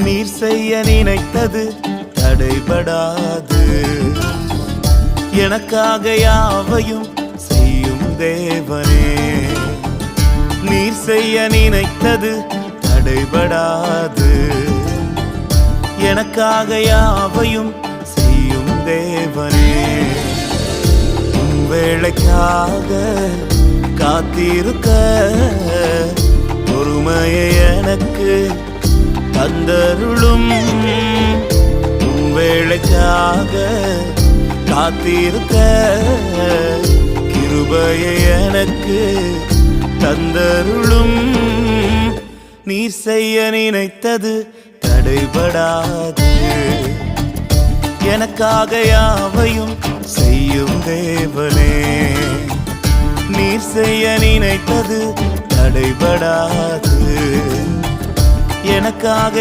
நீர் செய்ய நினைத்தது தடைபடாது. எனக்காக யாவையும் செய்யும் தேவனே. நீர் செய்ய நினைத்தது தடைபடாது. எனக்காக யாவையும் செய்யும் தேவனே. உன் வேளைக்காக காத்திருக்க பொறுமையை எனக்கு தந்தருளும். உன் வேளைக்காக காத்திருக்க கிருபையை எனக்கு தந்தருளும். நீர் செய்ய நினைத்தது தடைபடாது. எனக்காக யாவையும் செய்யும் தேவனே. நீர் செய்ய நினைத்தது தடைபடாது. எனக்காக